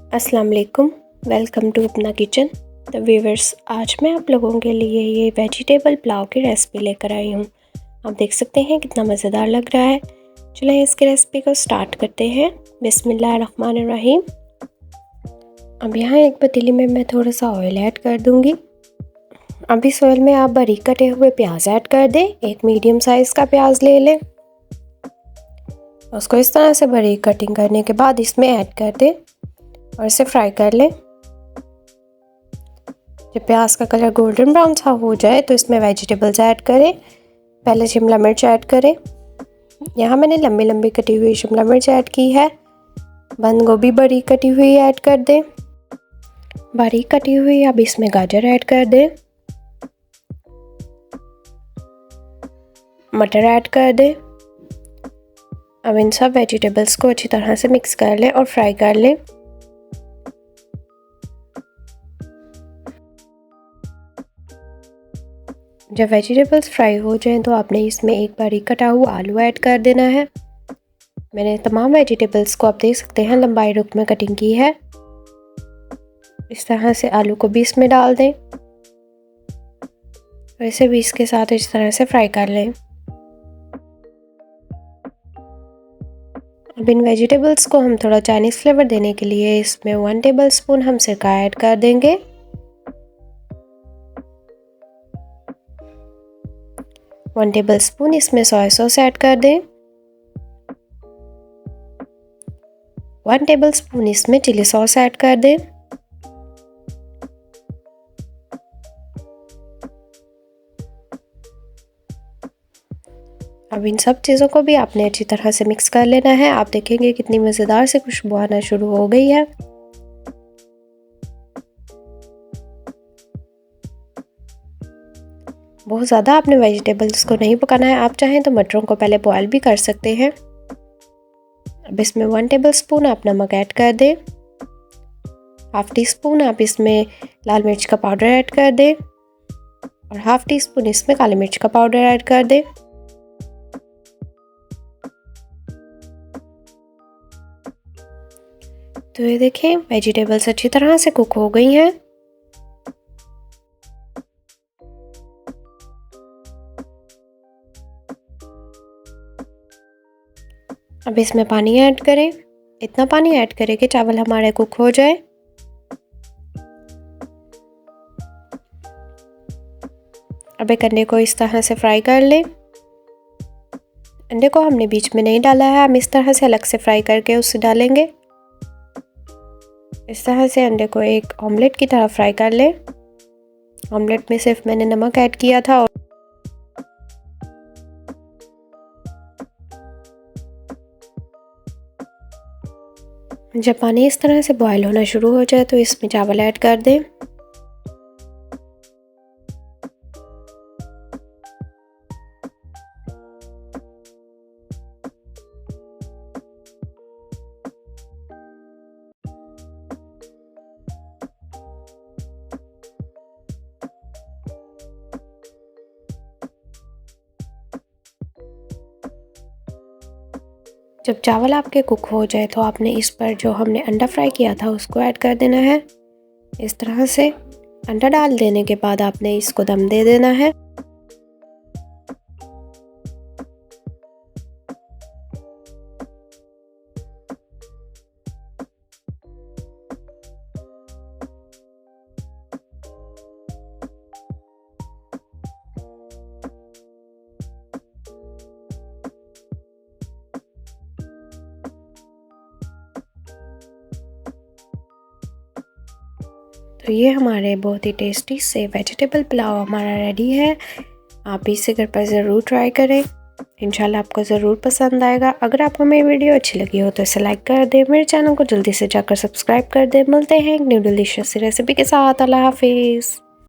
अस्सलाम वालेकुम, welcome to अपना किचन। तो व्यूअर्स, आज मैं आप लोगों के लिए ये वेजिटेबल पुलाव की रेसिपी लेकर आई हूँ। आप देख सकते हैं कितना मज़ेदार लग रहा है। चलिए इसकी रेसिपी को स्टार्ट करते हैं। बिस्मिल्लाहिर्रहमानिर्रहीम। अब यहाँ एक पतीली में मैं थोड़ा सा ऑयल ऐड कर दूँगी। अब इस ऑयल में आप बारीक कटे हुए प्याज ऐड कर दें। एक मीडियम साइज़ का प्याज ले लें, उसको इस तरह से बारीक कटिंग करने के बाद इसमें ऐड कर दें और इसे फ्राई कर लें। जब प्याज का कलर गोल्डन ब्राउन सा हो जाए तो इसमें वेजिटेबल्स ऐड करें। पहले शिमला मिर्च ऐड करें। यहाँ मैंने लंबी लंबी कटी हुई शिमला मिर्च ऐड की है। बंद गोभी बारीक कटी हुई ऐड कर दें। बारीक कटी हुई अब इसमें गाजर ऐड कर दें। मटर ऐड कर दें। अब इन सब वेजिटेबल्स को अच्छी तरह से मिक्स कर लें और फ्राई कर लें। जब वेजिटेबल्स फ्राई हो जाएं तो आपने इसमें एक बारीक कटा हुआ आलू ऐड कर देना है। मैंने तमाम वेजिटेबल्स को आप देख सकते हैं लंबाई रुख में कटिंग की है। इस तरह से आलू को भी इसमें डाल दें और इसे भी इसके साथ इस तरह से फ्राई कर लें। अब इन वेजिटेबल्स को हम थोड़ा चाइनीज़ फ्लेवर देने के लिए इसमें 1 टेबलस्पून हम सिरका ऐड कर देंगे। 1 टेबलस्पून इसमें सोया सॉस ऐड कर दें। 1 टेबलस्पून इसमें चिली सॉस ऐड कर दें। अब इन सब चीज़ों को भी आपने अच्छी तरह से मिक्स कर लेना है। आप देखेंगे कितनी मज़ेदार से खुशबू आना शुरू हो गई है। बहुत ज़्यादा आपने वेजिटेबल्स को नहीं पकाना है। आप चाहें तो मटरों को पहले बॉयल भी कर सकते हैं। अब इसमें 1 टेबलस्पून आप नमक ऐड कर दें। हाफ़ टी स्पून आप इसमें लाल मिर्च का पाउडर ऐड कर दें और हाफ़ टी स्पून इसमें काली मिर्च का पाउडर ऐड कर दें। तो ये देखें वेजिटेबल्स अच्छी तरह से कुक हो गई हैं। अब इसमें पानी ऐड करें। इतना पानी ऐड करें कि चावल हमारे कुक हो जाए। अब एक अंडे को इस तरह से फ्राई कर लें। अंडे को हमने बीच में नहीं डाला है, हम इस तरह से अलग से फ्राई करके उसे डालेंगे। इस तरह से अंडे को एक ऑमलेट की तरह फ्राई कर लें। ऑमलेट में सिर्फ मैंने नमक ऐड किया था। जब पानी इस तरह से बॉयल होना शुरू हो जाए तो इसमें चावल ऐड कर दें। जब चावल आपके कुक हो जाए तो आपने इस पर जो हमने अंडा फ्राई किया था उसको ऐड कर देना है। इस तरह से अंडा डाल देने के बाद आपने इसको दम दे देना है। तो ये हमारे बहुत ही टेस्टी से वेजिटेबल पुलाव हमारा रेडी है। आप इसे घर पर ज़रूर ट्राई करें। इंशाल्लाह आपको ज़रूर पसंद आएगा। अगर आपको मेरी वीडियो अच्छी लगी हो तो इसे लाइक कर दें। मेरे चैनल को जल्दी से जाकर सब्सक्राइब कर दें। मिलते हैं एक न्यू डिलीशियस रेसिपी के साथ। अल्लाह हाफिज़।